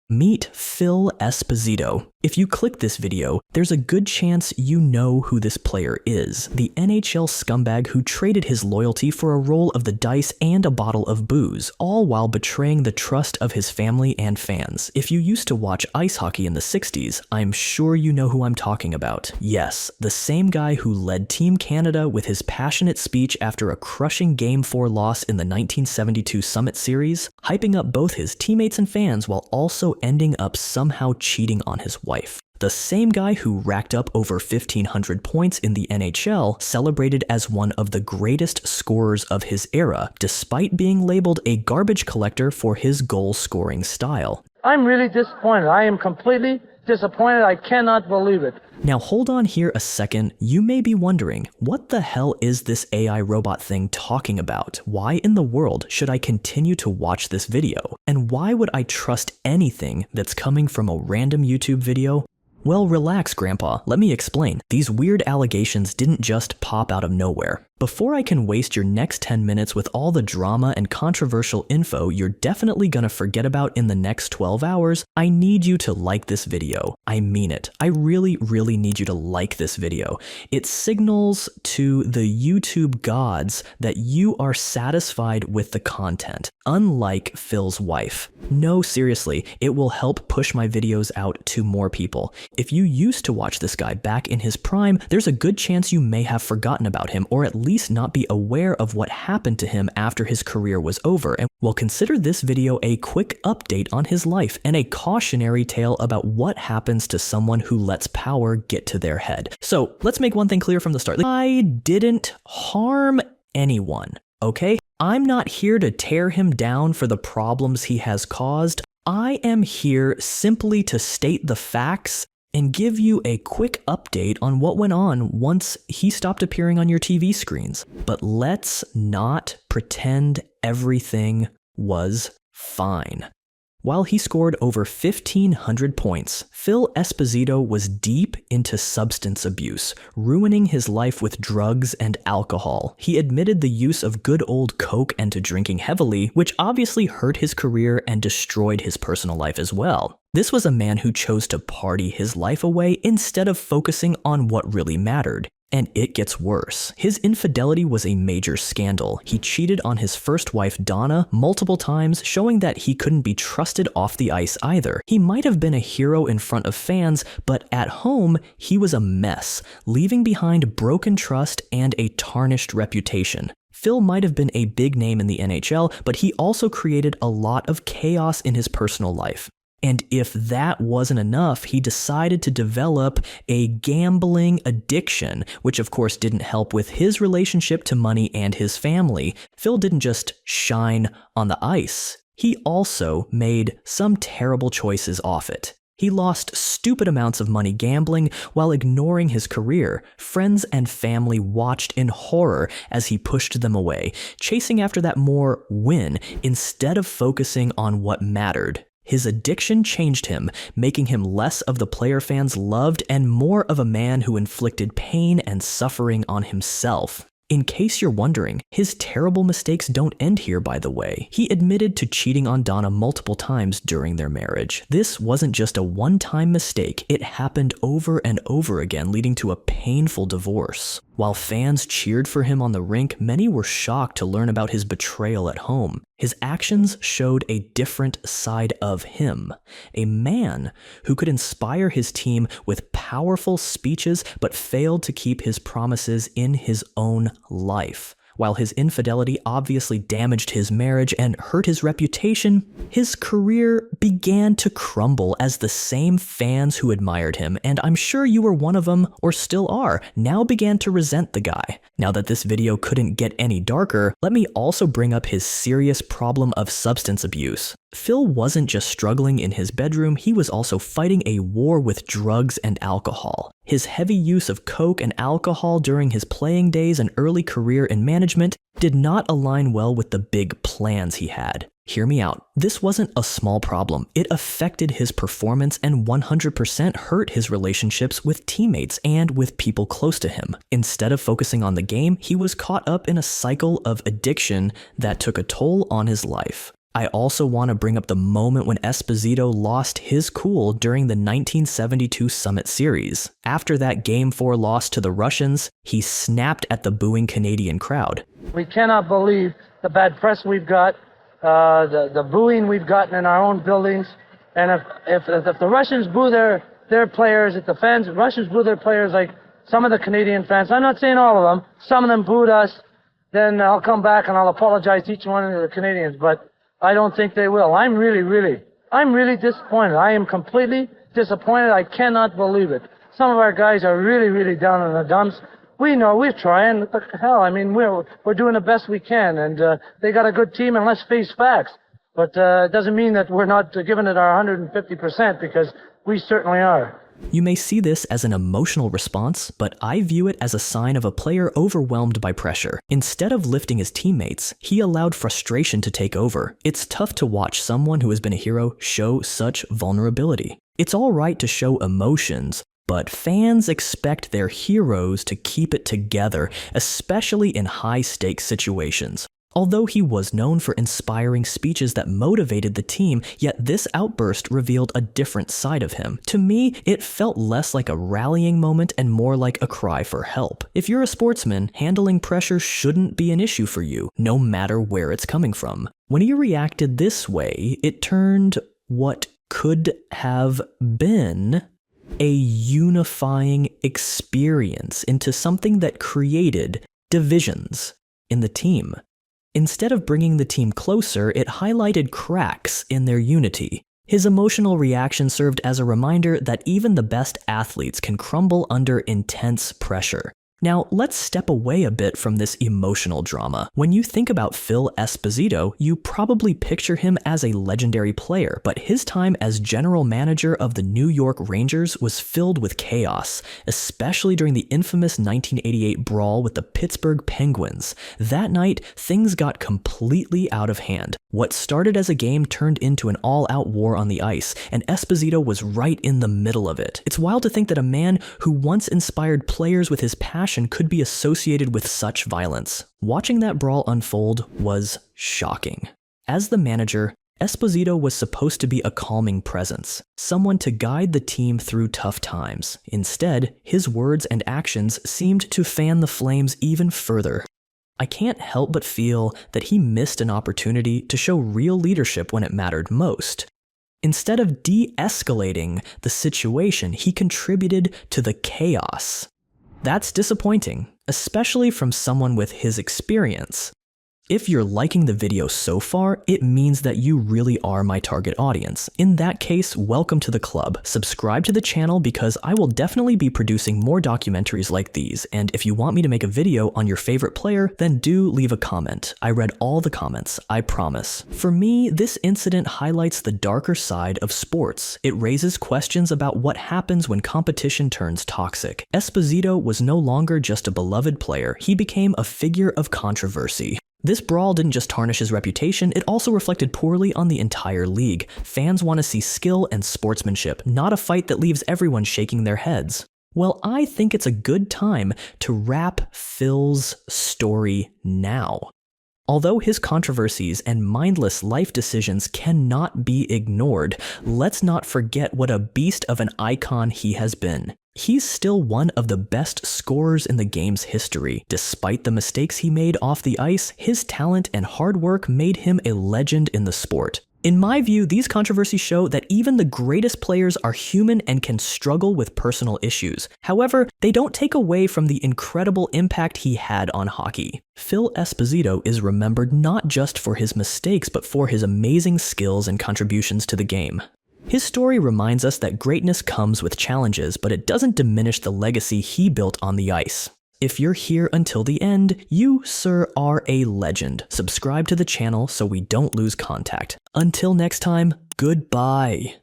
Meet Phil Esposito. If you click this video, there's a good chance you know who this player is, the NHL scumbag who traded his loyalty for a roll of the dice and a bottle of booze, all while betraying the trust of his family and fans. If you used to watch ice hockey in the 60s, I'm sure you know who I'm talking about. Yes, the same guy who led Team Canada with his passionate speech after a crushing Game 4 loss in the 1972 Summit Series, hyping up both his teammates and fans while also ending up somehow cheating on his wife. The same guy who racked up over 1,500 points in the NHL, celebrated as one of the greatest scorers of his era, despite being labeled a garbage collector for his goal-scoring style. I'm really disappointed. I am completely disappointed. I cannot believe it. Now hold on here a second. You may be wondering, what the hell is this AI robot thing talking about? Why in the world should I continue to watch this video? And why would I trust anything that's coming from a random YouTube video? Well, relax, Grandpa. Let me explain. These weird allegations didn't just pop out of nowhere. Before I can waste your next 10 minutes with all the drama and controversial info you're definitely gonna forget about in the next 12 hours, I need you to like this video. I mean it. I really need you to like this video. It signals to the YouTube gods that you are satisfied with the content, unlike Phil's wife. No, seriously, it will help push my videos out to more people. If you used to watch this guy back in his prime, there's a good chance you may have forgotten about him, or at least not be aware of what happened to him after his career was over, and will consider this video a quick update on his life and a cautionary tale about what happens to someone who lets power get to their head. So let's make one thing clear from the start. I didn't harm anyone, okay? I'm not here to tear him down for the problems he has caused. I am here simply to state the facts and give you a quick update on what went on once he stopped appearing on your TV screens. But let's not pretend everything was fine. While he scored over 1,500 points, Phil Esposito was deep into substance abuse, ruining his life with drugs and alcohol. He admitted the use of good old coke and to drinking heavily, which obviously hurt his career and destroyed his personal life as well. This was a man who chose to party his life away instead of focusing on what really mattered. And it gets worse. His infidelity was a major scandal. He cheated on his first wife, Donna, multiple times, showing that he couldn't be trusted off the ice either. He might have been a hero in front of fans, but at home, he was a mess, leaving behind broken trust and a tarnished reputation. Phil might have been a big name in the NHL, but he also created a lot of chaos in his personal life. And if that wasn't enough, he decided to develop a gambling addiction, which of course didn't help with his relationship to money and his family. Phil didn't just shine on the ice. He also made some terrible choices off it. He lost stupid amounts of money gambling while ignoring his career. Friends and family watched in horror as he pushed them away, chasing after that more win instead of focusing on what mattered. His addiction changed him, making him less of the player fans loved and more of a man who inflicted pain and suffering on himself. In case you're wondering, his terrible mistakes don't end here, by the way. He admitted to cheating on Donna multiple times during their marriage. This wasn't just a one-time mistake, it happened over and over again, leading to a painful divorce. While fans cheered for him on the rink, many were shocked to learn about his betrayal at home. His actions showed a different side of him, a man who could inspire his team with powerful speeches but failed to keep his promises in his own life. While his infidelity obviously damaged his marriage and hurt his reputation, his career began to crumble as the same fans who admired him, and I'm sure you were one of them, or still are, now began to resent the guy. Now that this video couldn't get any darker, let me also bring up his serious problem of substance abuse. Phil wasn't just struggling in his bedroom, he was also fighting a war with drugs and alcohol. His heavy use of coke and alcohol during his playing days and early career in management did not align well with the big plans he had. Hear me out. This wasn't a small problem. It affected his performance and 100% hurt his relationships with teammates and with people close to him. Instead of focusing on the game, he was caught up in a cycle of addiction that took a toll on his life. I also want to bring up the moment when Esposito lost his cool during the 1972 Summit Series. After that Game 4 loss to the Russians, he snapped at the booing Canadian crowd. We cannot believe the bad press we've got, the booing we've gotten in our own buildings. And if the Russians boo their players, if the Russians boo their players like some of the Canadian fans, I'm not saying all of them, some of them booed us, then I'll come back and I'll apologize to each one of the Canadians, but I don't think they will. I'm really disappointed. I am completely disappointed. I cannot believe it. Some of our guys are really down in the dumps. We know, we're trying. What the hell? I mean, we're doing the best we can, and they got a good team, and let's face facts. But it doesn't mean that we're not giving it our 150%, because we certainly are. You may see this as an emotional response, but I view it as a sign of a player overwhelmed by pressure. Instead of lifting his teammates, he allowed frustration to take over. It's tough to watch someone who has been a hero show such vulnerability. It's all right to show emotions, but fans expect their heroes to keep it together, especially in high-stakes situations. Although he was known for inspiring speeches that motivated the team, yet this outburst revealed a different side of him. To me, it felt less like a rallying moment and more like a cry for help. If you're a sportsman, handling pressure shouldn't be an issue for you, no matter where it's coming from. When he reacted this way, it turned what could have been a unifying experience into something that created divisions in the team. Instead of bringing the team closer, it highlighted cracks in their unity. His emotional reaction served as a reminder that even the best athletes can crumble under intense pressure. Now, let's step away a bit from this emotional drama. When you think about Phil Esposito, you probably picture him as a legendary player, but his time as general manager of the New York Rangers was filled with chaos, especially during the infamous 1988 brawl with the Pittsburgh Penguins. That night, things got completely out of hand. What started as a game turned into an all-out war on the ice, and Esposito was right in the middle of it. It's wild to think that a man who once inspired players with his passion could be associated with such violence. Watching that brawl unfold was shocking. As the manager, Esposito was supposed to be a calming presence, someone to guide the team through tough times. Instead, his words and actions seemed to fan the flames even further. I can't help but feel that he missed an opportunity to show real leadership when it mattered most. Instead of de-escalating the situation, he contributed to the chaos. That's disappointing, especially from someone with his experience. If you're liking the video so far, it means that you really are my target audience. In that case, welcome to the club. Subscribe to the channel because I will definitely be producing more documentaries like these, and if you want me to make a video on your favorite player, then do leave a comment. I read all the comments, I promise. For me, this incident highlights the darker side of sports. It raises questions about what happens when competition turns toxic. Esposito was no longer just a beloved player, he became a figure of controversy. This brawl didn't just tarnish his reputation, it also reflected poorly on the entire league. Fans want to see skill and sportsmanship, not a fight that leaves everyone shaking their heads. Well, I think it's a good time to wrap Phil's story now. Although his controversies and mindless life decisions cannot be ignored, let's not forget what a beast of an icon he has been. He's still one of the best scorers in the game's history. Despite the mistakes he made off the ice, his talent and hard work made him a legend in the sport. In my view, these controversies show that even the greatest players are human and can struggle with personal issues. However, they don't take away from the incredible impact he had on hockey. Phil Esposito is remembered not just for his mistakes, but for his amazing skills and contributions to the game. His story reminds us that greatness comes with challenges, but it doesn't diminish the legacy he built on the ice. If you're here until the end, you, sir, are a legend. Subscribe to the channel so we don't lose contact. Until next time, goodbye.